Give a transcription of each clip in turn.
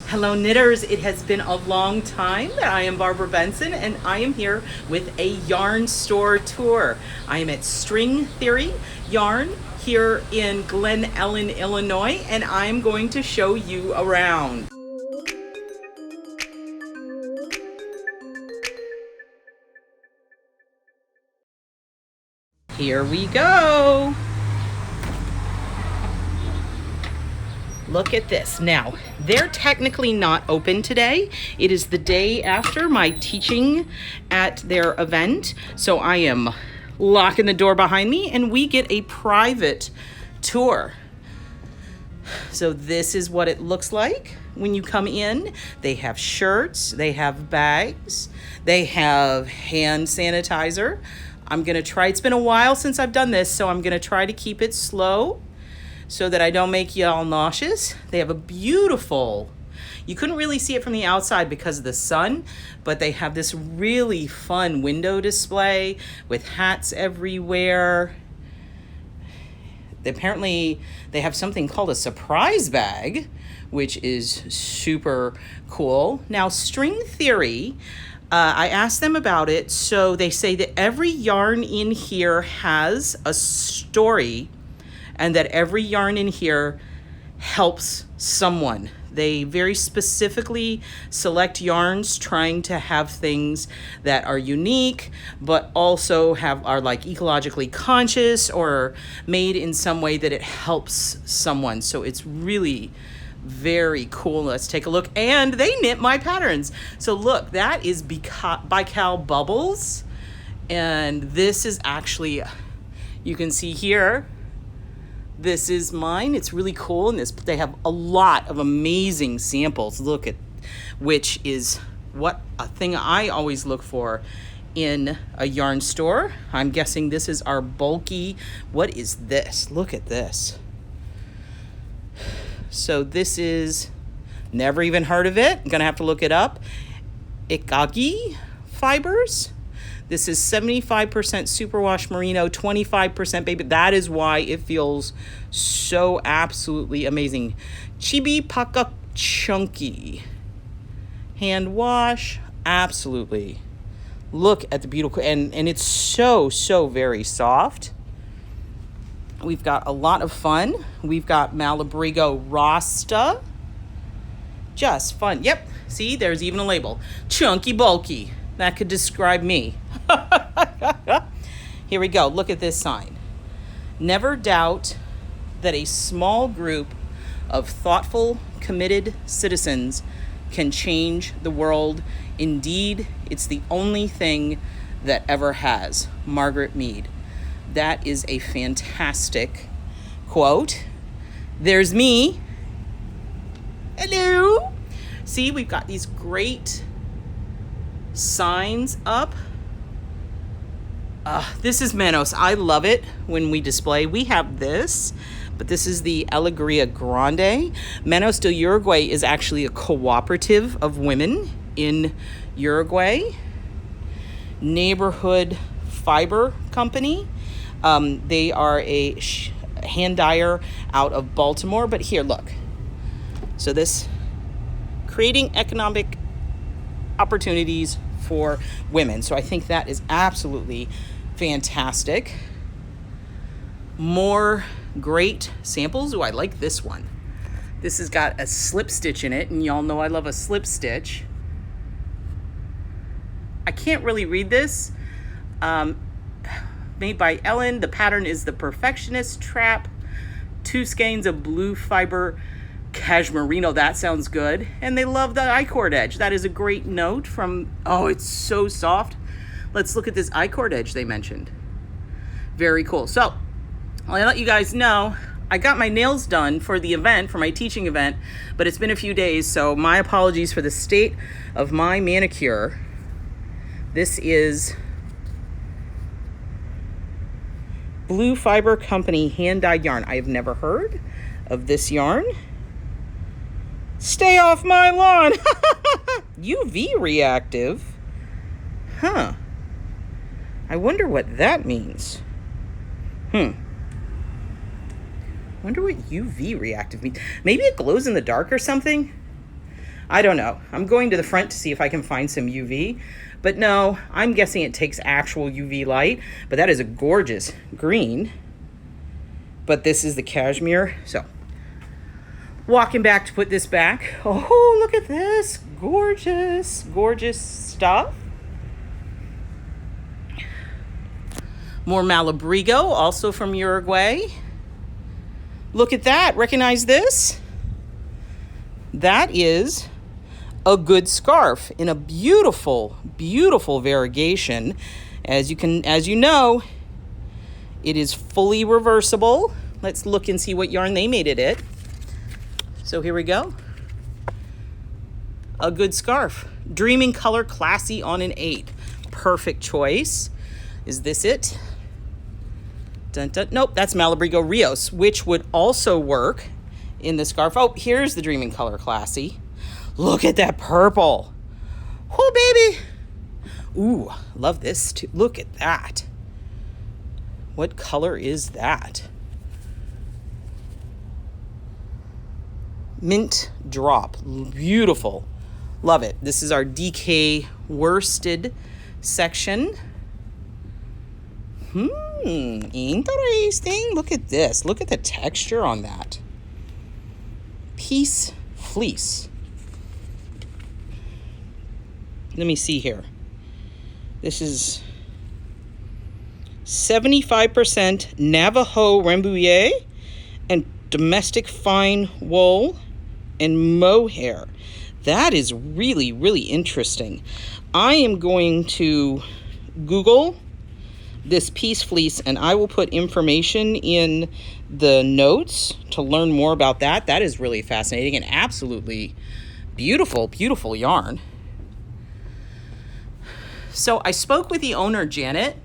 Hello knitters, it has been a long time. I am Barbara Benson and I am here with a yarn store tour. I am at String Theory Yarn here in Glen Ellyn, Illinois, and I'm going to show you around. Here we go. Look at this. Now, they're technically not open today. It is the day after my teaching at their event. So I am locking the door behind me and we get a private tour. So this is what it looks like when you come in. They have shirts, they have bags, they have hand sanitizer. I'm gonna try, it's been a while since I've done this, so I'm gonna try to keep it slow so that I don't make you all nauseous. They have a beautiful, you couldn't really see it from the outside because of the sun, but they have this really fun window display with hats everywhere. Apparently they have something called a surprise bag, which is super cool. Now, String Theory, I asked them about it. So they say that every yarn in here has a story and that every yarn in here helps someone. They very specifically select yarns trying to have things that are unique, but also are like ecologically conscious or made in some way that it helps someone. So it's really very cool. Let's take a look. And they knit my patterns. So look, that is Bical Bubbles. And this is actually, you can see here, this is mine. It's really cool. And they have a lot of amazing samples. Look at, which is what a thing I always look for in a yarn store. I'm guessing this is our bulky. What is this? Look at this. So this is, never even heard of it. I'm gonna have to look it up. Ikagi fibers. This is 75% superwash merino, 25% baby. That is why it feels so absolutely amazing. Chibi Paka Chunky. Hand wash, absolutely. Look at the beautiful, and it's so very soft. We've got a lot of fun. We've got Malabrigo Rasta. Just fun. Yep, see, there's even a label. Chunky Bulky. That could describe me. Here we go. Look at this sign. Never doubt that a small group of thoughtful, committed citizens can change the world. Indeed, it's the only thing that ever has. Margaret Mead. That is a fantastic quote. There's me. Hello. See, we've got these great signs up. This is Manos. I love it when we display. We have this, but this is the Alegria Grande. Manos de Uruguay is actually a cooperative of women in Uruguay. Neighborhood Fiber Company. They are a hand dyer out of Baltimore. But here, look. So this, creating economic opportunities for women. So I think that is absolutely fantastic. More great samples. Oh, I like this one. This has got a slip stitch in it, and y'all know I love a slip stitch. I can't really read this. Made by Ellen. The pattern is the Perfectionist Trap. 2 skeins of blue fiber cashmerino. That sounds good. And they love the I-cord edge. That is a great note from, oh, it's so soft. Let's look at this I-cord edge they mentioned. Very cool. So I'll let you guys know, I got my nails done for the event, for my teaching event, but it's been a few days, so my apologies for the state of my manicure. This is Blue Fiber Company hand-dyed yarn. I have never heard of this yarn. Stay off my lawn. UV reactive. Huh. I wonder what that means. Wonder what UV reactive means. Maybe it glows in the dark or something. I don't know. I'm going to the front to see if I can find some UV. But no, I'm guessing it takes actual UV light. But that is a gorgeous green. But this is the cashmere. So, walking back to put this back. Oh, look at this. Gorgeous, gorgeous stuff. More Malabrigo, also from Uruguay. Look at that. Recognize this? That is a good scarf in a beautiful, beautiful variegation. As you know, it is fully reversible. Let's look and see what yarn they made it in. So here we go. A good scarf. Dreaming color, classy on an 8. Perfect choice. Is this it? Dun, dun. Nope, that's Malabrigo Rios, which would also work in the scarf. Oh, here's the Dreaming color, classy. Look at that purple. Oh, baby. Ooh, love this too. Look at that. What color is that? Mint drop. Beautiful. Love it. This is our DK worsted section. Interesting. Look at this. Look at the texture on that. Peace fleece. Let me see here. This is 75% Navajo Rambouillet and domestic fine wool and mohair. That is really, really interesting. I am going to Google this piece fleece, and I will put information in the notes to learn more about that. That is really fascinating and absolutely beautiful, beautiful yarn. So I spoke with the owner, Janet,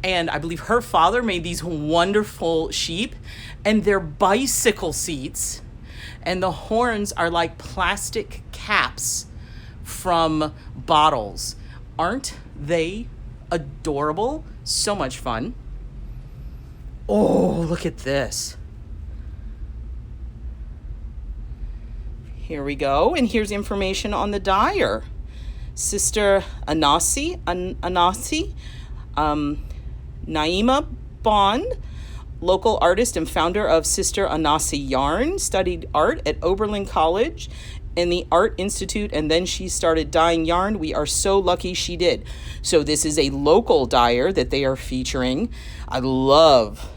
and I believe her father made these wonderful sheep, and they're bicycle seats, and the horns are like plastic caps from bottles. Aren't they adorable? So much fun. Oh, look at this. Here we go, and here's information on the dyer. Sister Anasi, Naima Bond, local artist and founder of Sister Anasi Yarn, studied art at Oberlin College in the Art Institute, and then she started dyeing yarn. We are so lucky she did. So this is a local dyer that they are featuring. I love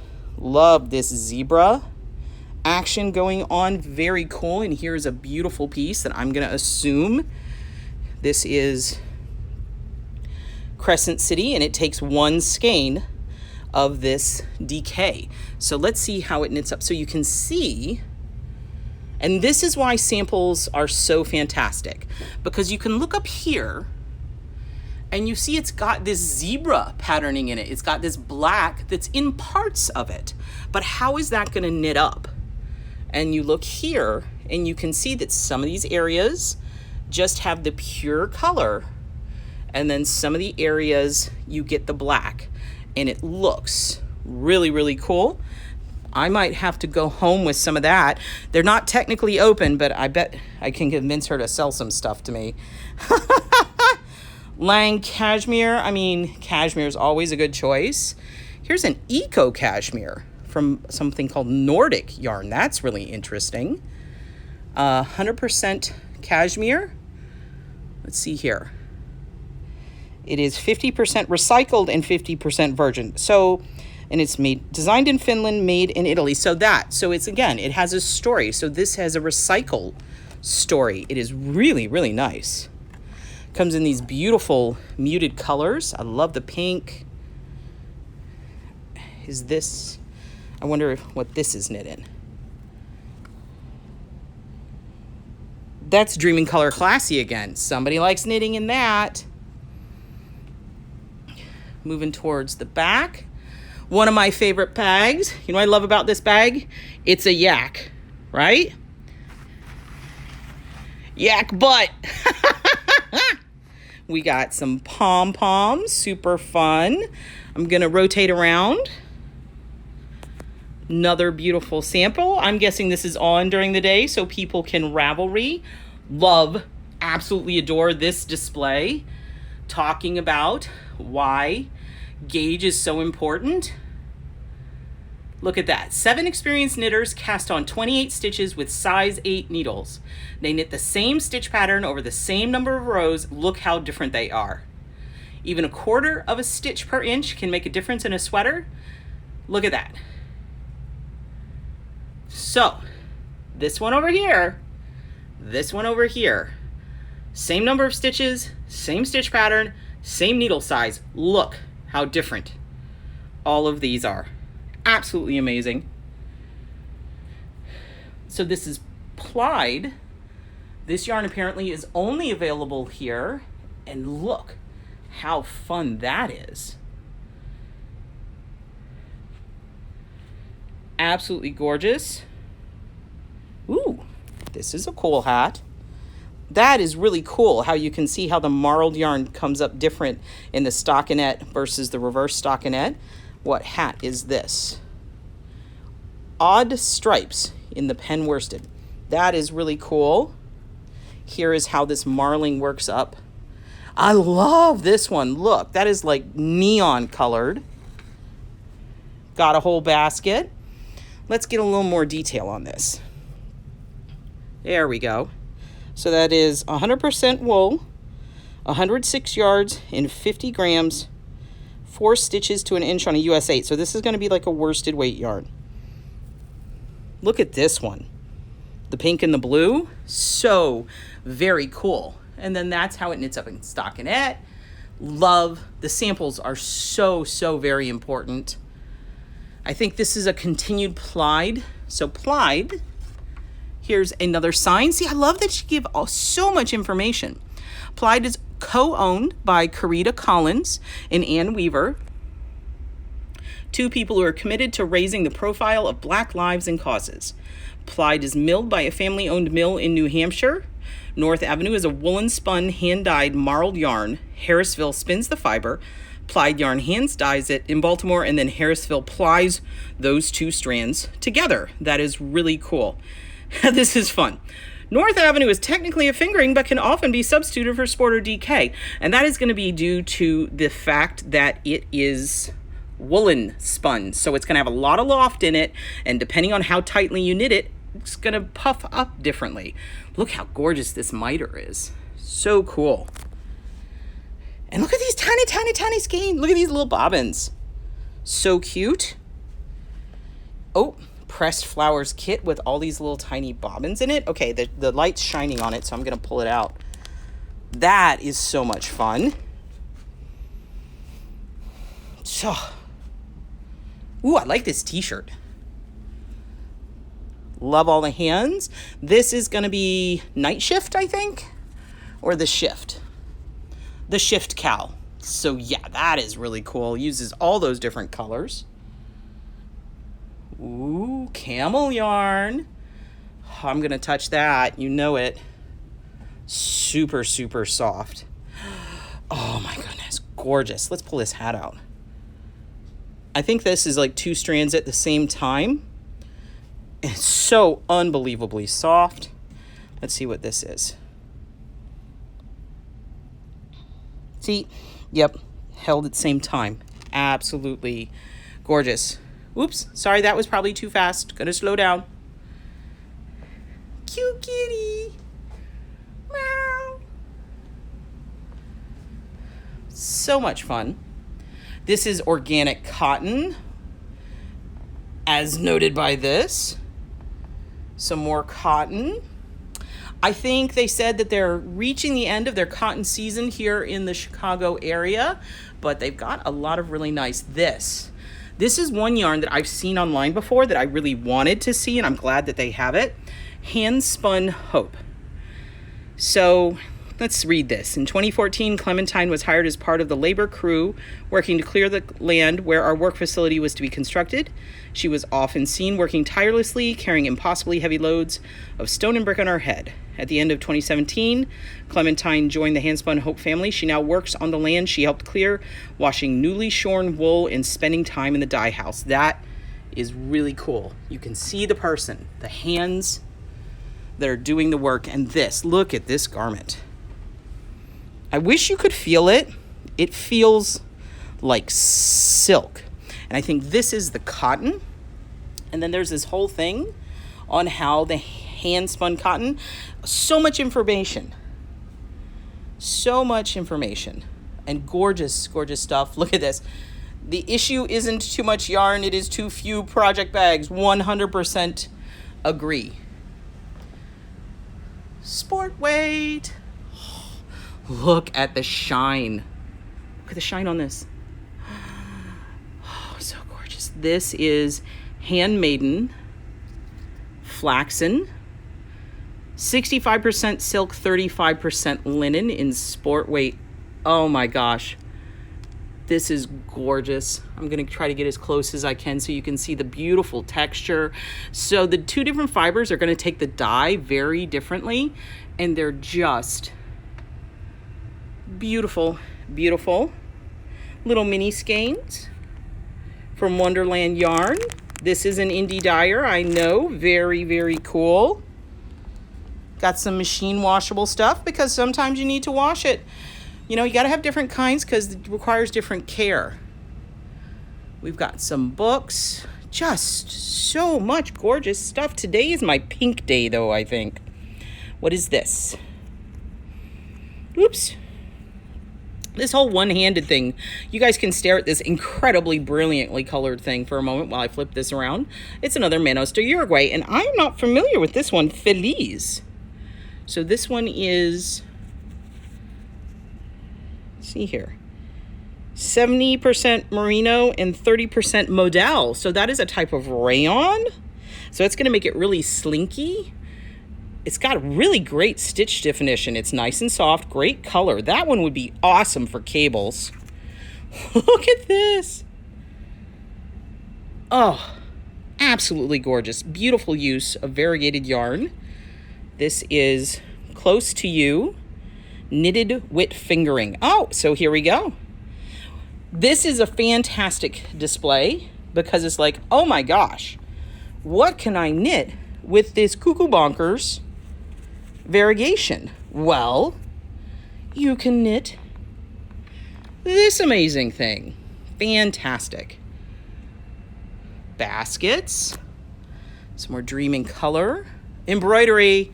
this zebra action going on. Very cool. And here's a beautiful piece that I'm going to assume this is Crescent City, and it takes one skein of this DK. So let's see how it knits up. So you can see, and this is why samples are so fantastic, because you can look up here and you see it's got this zebra patterning in it. It's got this black that's in parts of it. But how is that going to knit up? And you look here and you can see that some of these areas just have the pure color, and then some of the areas you get the black, and it looks really, really cool. I might have to go home with some of that. They're not technically open, but I bet I can convince her to sell some stuff to me. Lang cashmere. I mean, cashmere is always a good choice. Here's an eco cashmere from something called Nordic yarn. That's really interesting. 100% cashmere. Let's see here. It is 50% recycled and 50% virgin. So, and it's designed in Finland, made in Italy. So it's, again, it has a story. So this has a recycle story. It is really, really nice. Comes in these beautiful muted colors. I love the pink. Is this, I wonder what this is knit in. That's Dreaming Color Classy again. Somebody likes knitting in that. Moving towards the back. One of my favorite bags. You know what I love about this bag? It's a yak, right? Yak butt. We got some pom-poms, super fun. I'm gonna rotate around. Another beautiful sample. I'm guessing this is on during the day so people can Ravelry Love, absolutely adore this display, talking about why gauge is so important. Look at that. 7 experienced knitters cast on 28 stitches with size 8 needles. They knit the same stitch pattern over the same number of rows. Look how different they are. Even a quarter of a stitch per inch can make a difference in a sweater. Look at that. So, this one over here, this one over here, same number of stitches, same stitch pattern, same needle size. Look how different all of these are. Absolutely amazing. So this is plied. This yarn apparently is only available here. And look how fun that is. Absolutely gorgeous. Ooh, this is a cool hat. That is really cool how you can see how the marled yarn comes up different in the stockinette versus the reverse stockinette. What hat is this? Odd stripes in the pen worsted. That is really cool. Here is how this marling works up. I love this one. Look, that is like neon colored. Got a whole basket. Let's get a little more detail on this. There we go. So that is 100% wool, 106 yards and 50 grams, 4 stitches to an inch on a US 8. So this is going to be like a worsted weight yarn. Look at this one. The pink and the blue. So very cool. And then that's how it knits up in stockinette. Love. The samples are so very important. I think this is a continued plied. So plied. Here's another sign. See, I love that you give so much information. Plied is co-owned by Carita Collins and Ann Weaver, 2 people who are committed to raising the profile of Black lives and causes. Plied is milled by a family-owned mill in New Hampshire. North Avenue is a woolen spun, hand-dyed marled yarn. Harrisville spins the fiber. Plied yarn hands dyes it in Baltimore, and then Harrisville plies those 2 strands together. That is really cool. This is fun. North Avenue is technically a fingering, but can often be substituted for sport or DK. And that is going to be due to the fact that it is woolen spun. So it's going to have a lot of loft in it. And depending on how tightly you knit it, it's going to puff up differently. Look how gorgeous this miter is. So cool. And look at these tiny skeins. Look at these little bobbins. So cute. Oh, pressed flowers kit with all these little tiny bobbins in it. Okay, the light's shining on it, so I'm going to pull it out. That is so much fun. So, ooh, I like this t-shirt. Love all the hands. This is going to be night shift, I think, or the shift. The shift cowl. So yeah, that is really cool. Uses all those different colors. Ooh, camel yarn. I'm going to touch that. You know it. Super soft. Oh my goodness. Gorgeous. Let's pull this hat out. I think this is like 2 strands at the same time. It's so unbelievably soft. Let's see what this is. See? Yep. Held at the same time. Absolutely gorgeous. Oops, sorry, that was probably too fast. Gonna slow down. Cute kitty. Meow. So much fun. This is organic cotton, as noted by this. Some more cotton. I think they said that they're reaching the end of their cotton season here in the Chicago area, but they've got a lot of really nice This is one yarn that I've seen online before that I really wanted to see, and I'm glad that they have it. Hand Spun Hope. So let's read this. In 2014, Clementine was hired as part of the labor crew working to clear the land where our work facility was to be constructed. She was often seen working tirelessly, carrying impossibly heavy loads of stone and brick on her head. At the end of 2017, Clementine joined the Handspun Hope family. She now works on the land she helped clear, washing newly shorn wool and spending time in the dye house. That is really cool. You can see the person, the hands, that are doing the work. And this, look at this garment. I wish you could feel it. It feels like silk. And I think this is the cotton. And then there's this whole thing on how the hand spun cotton. So much information. So much information. And gorgeous, gorgeous stuff. Look at this. The issue isn't too much yarn. It is too few project bags. 100% agree. Sport weight. Look at the shine. Look at the shine on this. Oh, so gorgeous. This is handmaiden flaxen. 65% silk, 35% linen in sport weight. Oh my gosh. This is gorgeous. I'm going to try to get as close as I can so you can see the beautiful texture. So the two different fibers are going to take the dye very differently, and they're just beautiful, beautiful. Little mini skeins from Wonderland Yarn. This is an indie dyer, I know. Very, very cool. Got some machine washable stuff because sometimes you need to wash it. You know, you got to have different kinds because it requires different care. We've got some books. Just so much gorgeous stuff. Today is my pink day, though, I think. What is this? Oops. This whole one-handed thing. You guys can stare at this incredibly brilliantly colored thing for a moment while I flip this around. It's another Manos de Uruguay, and I am not familiar with this one, Feliz. So this one is... see here, 70% merino and 30% modal. So that is a type of rayon. So it's going to make it really slinky. It's got really great stitch definition. It's nice and soft, great color. That one would be awesome for cables. Look at this. Oh, absolutely gorgeous. Beautiful use of variegated yarn. This is Close to You. Knitted Wit Fingering. Oh, so here we go. This is a fantastic display because it's like, oh my gosh, what can I knit with this cuckoo bonkers variegation? Well, you can knit this amazing thing. Fantastic. Baskets. Some more dreaming color. Embroidery.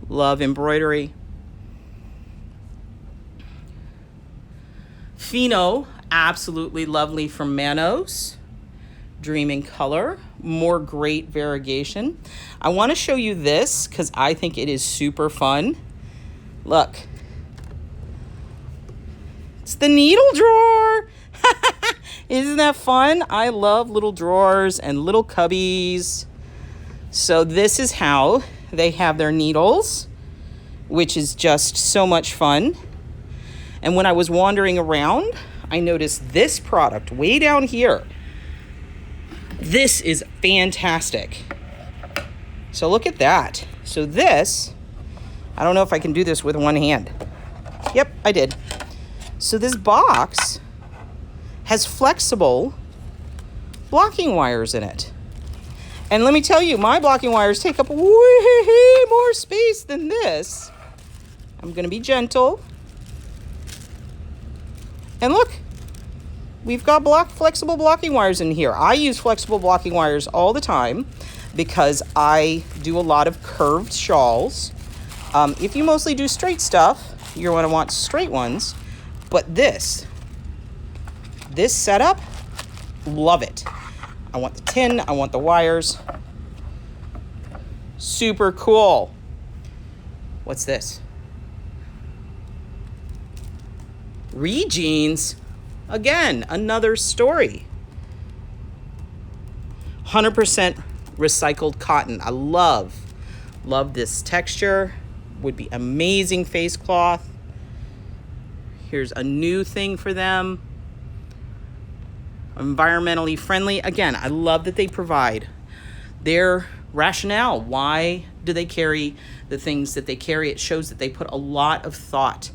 Love embroidery. Fino, absolutely lovely from Manos. Dreaming color, more great variegation. I want to show you this because I think it is super fun. Look. It's the needle drawer. Isn't that fun? I love little drawers and little cubbies. So this is how they have their needles, which is just so much fun. And when I was wandering around, I noticed this product way down here. This is fantastic. So look at that. So this, I don't know if I can do this with one hand. Yep, I did. So this box has flexible blocking wires in it. And let me tell you, my blocking wires take up way more space than this. I'm going to be gentle. And look, we've got flexible blocking wires in here. I use flexible blocking wires all the time because I do a lot of curved shawls. If you mostly do straight stuff, you're going to want straight ones. But this setup, love it. I want the tin, I want the wires. Super cool. What's this? Re-jeans. Again, another story. 100% recycled cotton. I love this texture. Would be amazing face cloth. Here's a new thing for them. Environmentally friendly. Again, I love that they provide their rationale. Why do they carry the things that they carry? It shows that they put a lot of thought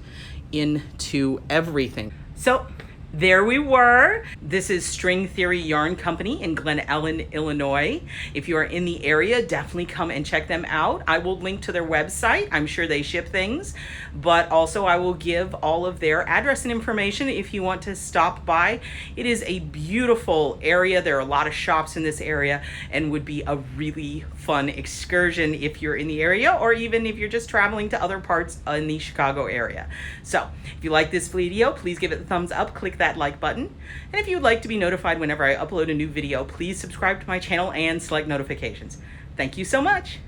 into everything. So there we were. This is String Theory Yarn Company in Glen Ellyn, Illinois. If you are in the area, definitely come and check them out. I will link to their website. I'm sure they ship things, but also I will give all of their address and information if you want to stop by. It is a beautiful area. There are a lot of shops in this area and would be a really fun excursion if you're in the area, or even if you're just traveling to other parts in the Chicago area. So if you like this video, please give it a thumbs up, click that like button. And if you would like to be notified whenever I upload a new video, please subscribe to my channel and select notifications. Thank you so much.